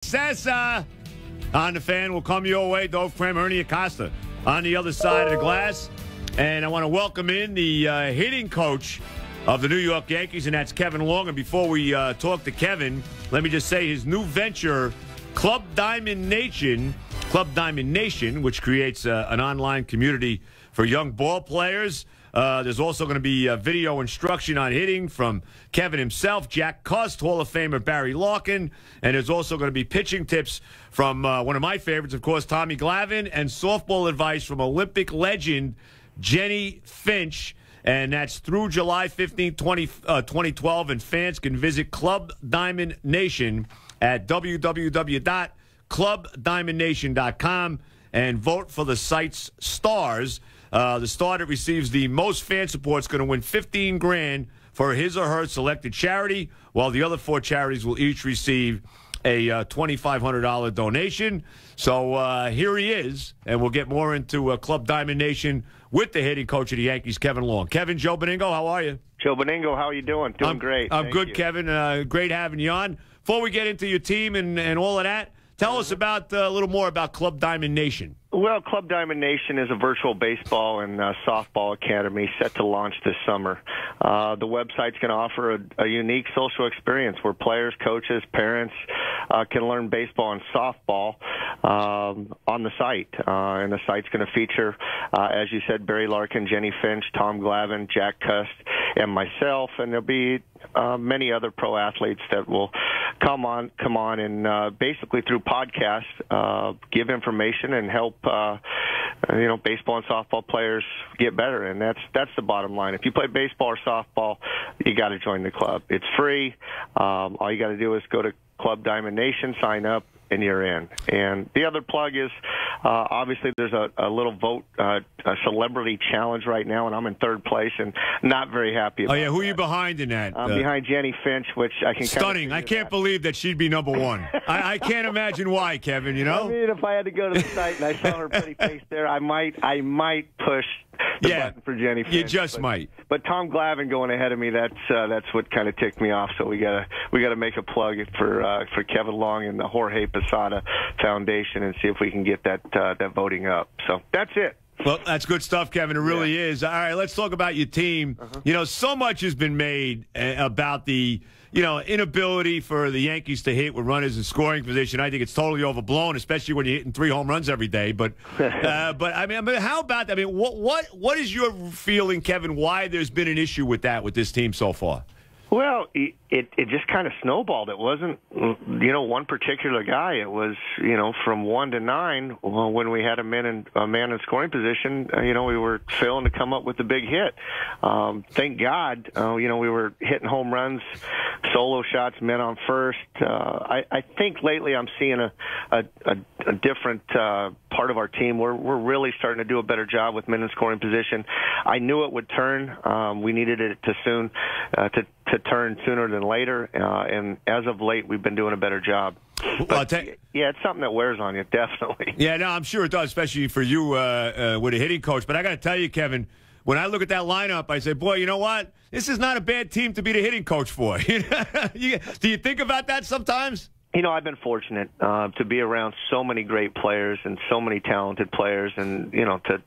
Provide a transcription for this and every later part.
Sessa on the fan will come your way. Dove Cram, Ernie Acosta on the other side of the glass. And I want to welcome in the hitting coach of the New York Yankees, and that's Kevin Long. And before we talk to Kevin, let me just say his new venture, Club Diamond Nation, which creates an online community for young ball players. There's also going to be video instruction on hitting from Kevin himself, Jack Cust, Hall of Famer Barry Larkin, and there's also going to be pitching tips from one of my favorites, of course, Tommy Glavine, and softball advice from Olympic legend Jenny Finch. And that's through July 15, 2012, and fans can visit Club Diamond Nation at www.clubdiamondnation.com and vote for the site's stars. The star that receives the most fan support is going to win $15,000 for his or her selected charity, while the other 4 charities will each receive a $2,500 donation. So here he is, and we'll get more into Club Diamond Nation with the hitting coach of the Yankees, Kevin Long. Kevin, Joe Beningo, how are you? Joe Beningo, how are you doing? Doing great. I'm Thank good, you. Kevin. Great having you on. Before we get into your team and all of that, tell us about a little more about Club Diamond Nation. Well, Club Diamond Nation is a virtual baseball and softball academy set to launch this summer. The website's going to offer a unique social experience where players, coaches, parents can learn baseball and softball on the site. And the site's going to feature, as you said, Barry Larkin, Jenny Finch, Tom Glavine, Jack Cust, and myself. And there'll be many other pro athletes that will come on and basically through podcasts give information and help baseball and softball players get better. And that's the bottom line. If you play baseball or softball, you got to join the club. It's free. All you got to do is go to Club Diamond Nation, sign up, and you're in. And the other plug is, obviously, there's a little vote, a celebrity challenge right now, and I'm in 3rd place and not very happy about Oh, yeah, who that. are you behind in that? I'm behind Jenny Finch, which I can Stunning. I can't believe that she'd be number 1. I can't imagine why, Kevin, you know? I mean, if I had to go to the site and I saw her pretty face there, I might push the button for Jenny Finch. You just might. But Tom Glavine going ahead of me, that's what kind of ticked me off. So we gotta make a plug for Kevin Long and the Jorge Posada Foundation and see if we can get that voting up. So that's it. Well, that's good stuff, Kevin. It really is. All right, let's talk about your team. You know, so much has been made about the inability for the Yankees to hit with runners in scoring position. I think it's totally overblown, especially when you're hitting 3 home runs every day. But I mean, how about that? I mean, what is your feeling, Kevin? Why there's been an issue with that with this team so far? Well, it just kind of snowballed. It wasn't, one particular guy. It was, from 1 to 9. Well, when we had a man in scoring position, we were failing to come up with the big hit. Thank God, we were hitting home runs, solo shots, men on first. I think lately I'm seeing a different part of our team. We're really starting to do a better job with men in scoring position. I knew it would turn. We needed it to turn sooner than later, and as of late, we've been doing a better job. But, it's something that wears on you, definitely. Yeah, no, I'm sure it does, especially for you with a hitting coach. But I got to tell you, Kevin, when I look at that lineup, I say, boy, you know what? This is not a bad team to be the hitting coach for. Do you think about that sometimes? I've been fortunate to be around so many great players and so many talented players, and to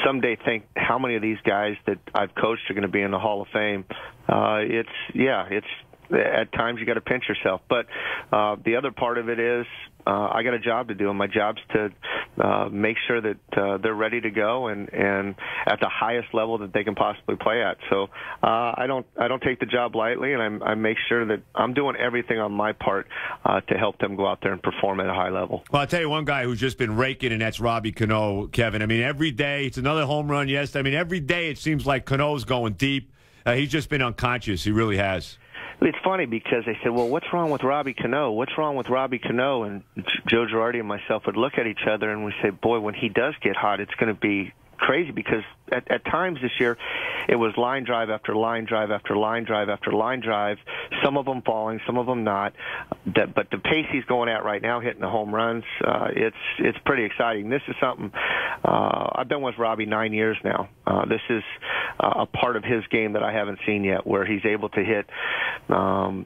someday think how many of these guys that I've coached are going to be in the Hall of Fame. It's at times you got to pinch yourself. But the other part of it is I got a job to do, and my job's to make sure that they're ready to go and at the highest level that they can possibly play at. So I don't take the job lightly, and I make sure that I'm doing everything on my part to help them go out there and perform at a high level. Well, I'll tell you one guy who's just been raking, and that's Robbie Cano, Kevin. I mean, every day it's another home run. Yes, I mean, every day it seems like Cano's going deep. He's just been unconscious. He really has. It's funny because they said, well, what's wrong with Robbie Cano? What's wrong with Robbie Cano? And Joe Girardi and myself would look at each other and we say, boy, when he does get hot, it's going to be crazy, because at times this year it was line drive after line drive after line drive after line drive, some of them falling, some of them not. But the pace he's going at right now, hitting the home runs, it's pretty exciting. This is something I've been with Robbie 9 years now. This is a part of his game that I haven't seen yet, where he's able to hit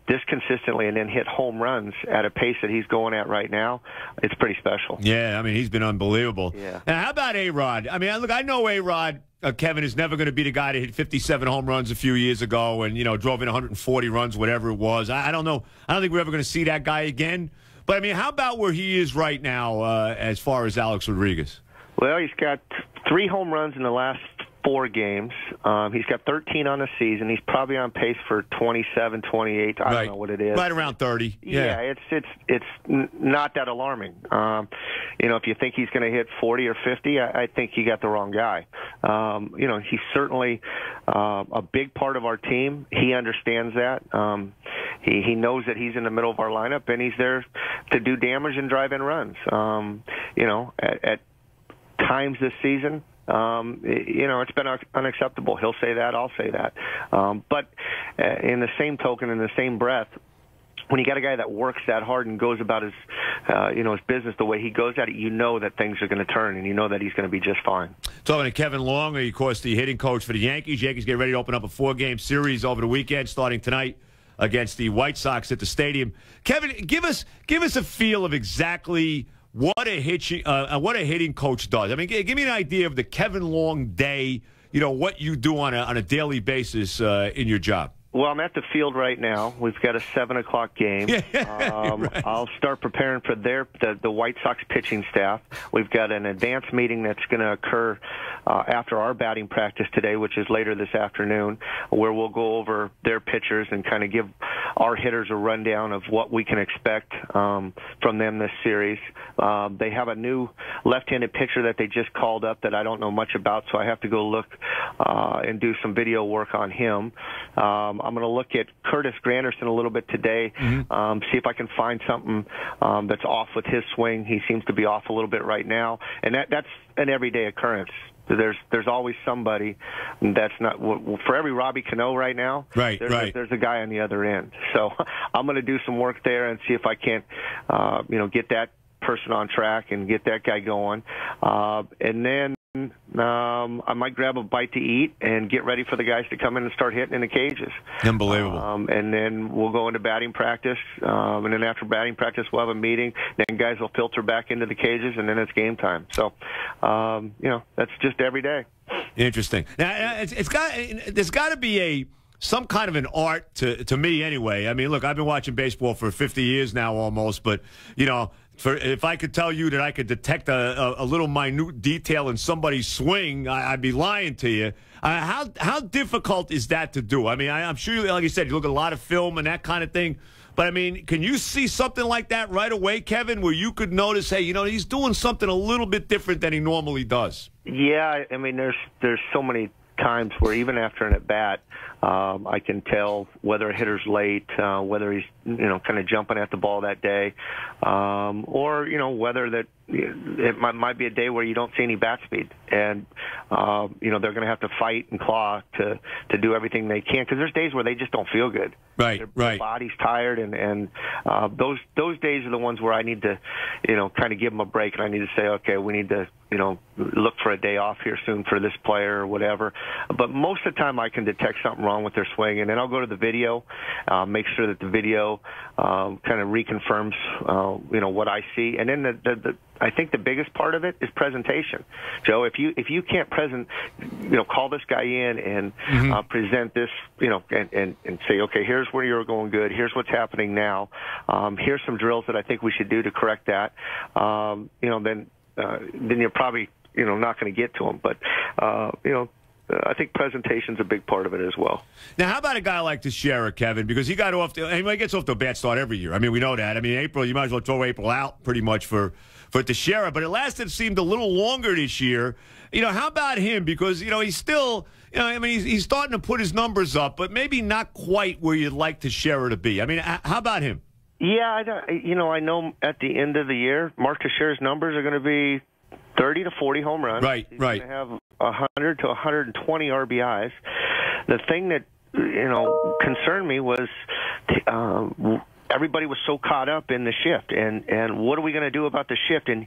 this consistently and then hit home runs at a pace that he's going at right now. It's pretty special. Yeah, I mean, he's been unbelievable. Yeah. Now, how about A-Rod? I mean, look, I know A-Rod, Kevin, is never going to be the guy to hit 57 home runs a few years ago and, drove in 140 runs, whatever it was. I don't know. I don't think we're ever going to see that guy again. But, I mean, how about where he is right now as far as Alex Rodriguez? Well, he's got 3 home runs in the last 4 games. He's got 13 on the season. He's probably on pace for 27, 28. I don't know what it is. Right around 30. Yeah, it's not that alarming. If you think he's going to hit 40 or 50, I think you got the wrong guy. He's certainly a big part of our team. He understands that. He knows that he's in the middle of our lineup, and he's there to do damage and drive in runs. At times this season, it's been unacceptable. He'll say that. I'll say that. But in the same token, in the same breath, when you got a guy that works that hard and goes about his business the way he goes at it, you know that things are going to turn, and you know that he's going to be just fine. Talking to Kevin Long, of course, the hitting coach for the Yankees. Yankees get ready to open up a 4-game series over the weekend, starting tonight against the White Sox at the stadium. Kevin, give us a feel of exactly what a hitting coach does. I mean, give me an idea of the Kevin Long day. What you do on a daily basis in your job. Well, I'm at the field right now. We've got a 7 o'clock game. Right. I'll start preparing for the White Sox pitching staff. We've got an advanced meeting that's going to occur after our batting practice today, which is later this afternoon, where we'll go over their pitchers and kind of give our hitters a rundown of what we can expect from them this series. They have a new left-handed pitcher that they just called up that I don't know much about, so I have to go look and do some video work on him. I'm going to look at Curtis Granderson a little bit today, see if I can find something that's off with his swing. He seems to be off a little bit right now, and that's an everyday occurrence. There's always somebody that's not for every Robbie Cano right now. Right. There's a guy on the other end. So I'm going to do some work there and see if I can't, get that person on track and get that guy going, and then I might grab a bite to eat and get ready for the guys to come in and start hitting in the cages. Unbelievable. And then we'll go into batting practice, and then after batting practice we'll have a meeting. Then guys will filter back into the cages, and then it's game time. So, that's just every day. Interesting. Now, there's got to be some kind of an art to me anyway. I mean, look, I've been watching baseball for 50 years now almost, but, if I could tell you that I could detect a little minute detail in somebody's swing, I'd be lying to you. How difficult is that to do? I mean, I'm sure, like you said, you look at a lot of film and that kind of thing. But, I mean, can you see something like that right away, Kevin, where you could notice, hey, he's doing something a little bit different than he normally does? Yeah, I mean, there's so many times where even after an at-bat, I can tell whether a hitter's late, whether he's, kind of jumping at the ball that day, or, whether that it might be a day where you don't see any bat speed. And, they're going to have to fight and claw to do everything they can, because there's days where they just don't feel good. Right. Their body's tired, and those days are the ones where I need to, kind of give them a break, and I need to say, okay, we need to, look for a day off here soon for this player or whatever. But most of the time I can detect something wrong with their swing, and then I'll go to the video, make sure that the video kind of reconfirms, what I see. And then I think the biggest part of it is presentation. Joe, if you can't call this guy in and present this, and say, okay, here's where you're going good, here's what's happening now, here's some drills that I think we should do to correct that, then you're probably, not going to get to them. But, I think presentation's a big part of it as well. Now, how about a guy like Teixeira, Kevin? Because he got off he gets off to a bad start every year. I mean, we know that. I mean, April, you might as well throw April out pretty much for Teixeira. But it seemed a little longer this year. How about him? Because, he's still, he's starting to put his numbers up, but maybe not quite where you'd like Teixeira to be. I mean, how about him? Yeah, I know at the end of the year, Mark Teixeira's numbers are going to be 30 to 40 home runs. Right. He's going to have 100 to 120 RBIs. The thing that, concerned me was everybody was so caught up in the shift, and what are we going to do about the shift? And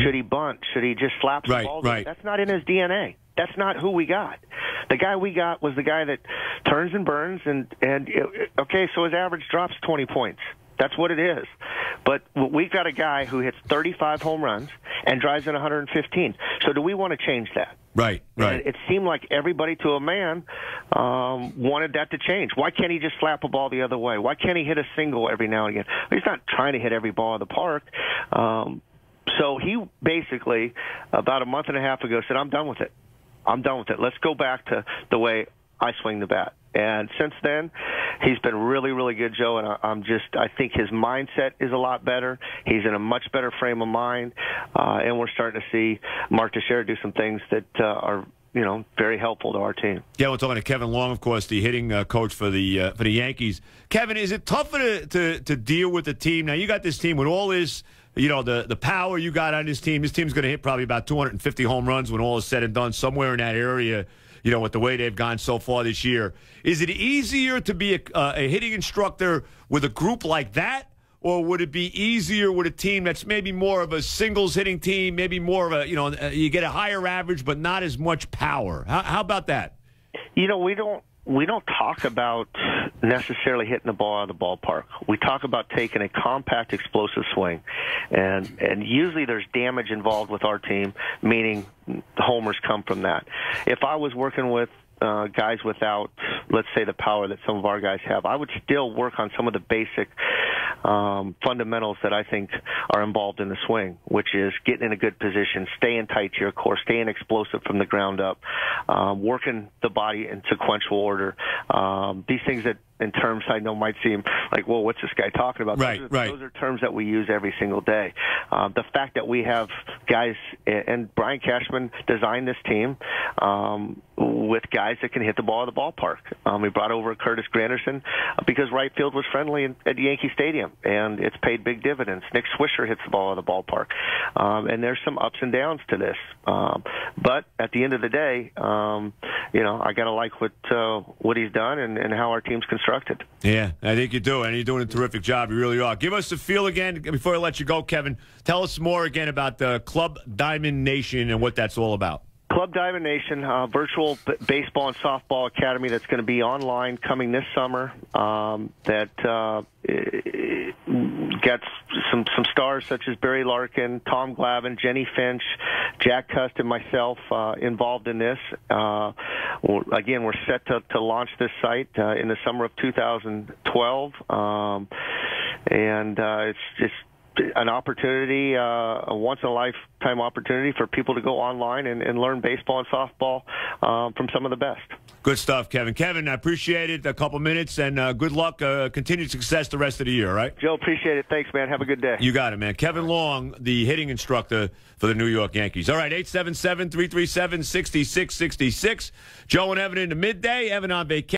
should he bunt? Should he just slap the ball? Right. That's not in his DNA. That's not who we got. The guy we got was the guy that turns and burns, okay, so his average drops 20 points. That's what it is. But we've got a guy who hits 35 home runs and drives in 115. So do we want to change that? Right. And it seemed like everybody to a man wanted that to change. Why can't he just slap a ball the other way? Why can't he hit a single every now and again? He's not trying to hit every ball in the park. So he basically, about a month and a half ago, said, I'm done with it. I'm done with it. Let's go back to the way I swing the bat. And since then, he's been really, really good, Joe. And I think his mindset is a lot better. He's in a much better frame of mind. And we're starting to see Mark Teixeira do some things that are, very helpful to our team. Yeah, we're talking to Kevin Long, of course, the hitting coach for the Yankees. Kevin, is it tougher to deal with the team? Now, you got this team with all this, the power you got on this team. This team's going to hit probably about 250 home runs when all is said and done, somewhere in that area, with the way they've gone so far this year. Is it easier to be a hitting instructor with a group like that? Or would it be easier with a team that's maybe more of a singles hitting team, maybe more of you get a higher average but not as much power? How about that? We don't talk about necessarily hitting the ball out of the ballpark. We talk about taking a compact, explosive swing, and usually there's damage involved with our team, meaning homers come from that. If I was working with guys without, let's say, the power that some of our guys have, I would still work on some of the basic fundamentals that I think are involved in the swing, which is getting in a good position, staying tight to your core, staying explosive from the ground up, working the body in sequential order. These things that in terms I know might seem like, well, what's this guy talking about? Right. Those are terms that we use every single day. The fact that we have guys, and Brian Cashman designed this team with guys that can hit the ball at the ballpark. We brought over Curtis Granderson because right field was friendly at Yankee Stadium, and it's paid big dividends. Nick Swisher hits the ball at the ballpark. And there's some ups and downs to this. But at the end of the day, I got to like what he's done and how our team's constructed. Yeah, I think you do, and you're doing a terrific job. You really are. Give us the feel again before I let you go, Kevin. Tell us more again about the Club Diamond Nation and what that's all about. Club Diamond Nation, virtual baseball and softball academy that's going to be online coming this summer. That gets some stars such as Barry Larkin, Tom Glavine, Jenny Finch, Jack Cust, and myself involved in this. Again, we're set to launch this site in the summer of 2012, and it's just an opportunity, a once-in-a-lifetime opportunity for people to go online and learn baseball and softball from some of the best. Good stuff, Kevin. Kevin, I appreciate it. A couple minutes, and good luck. Continued success the rest of the year, all right? Joe, appreciate it. Thanks, man. Have a good day. You got it, man. Kevin Long, the hitting instructor for the New York Yankees. All right, 877-337-6666. Joe and Evan into midday. Evan on vacation.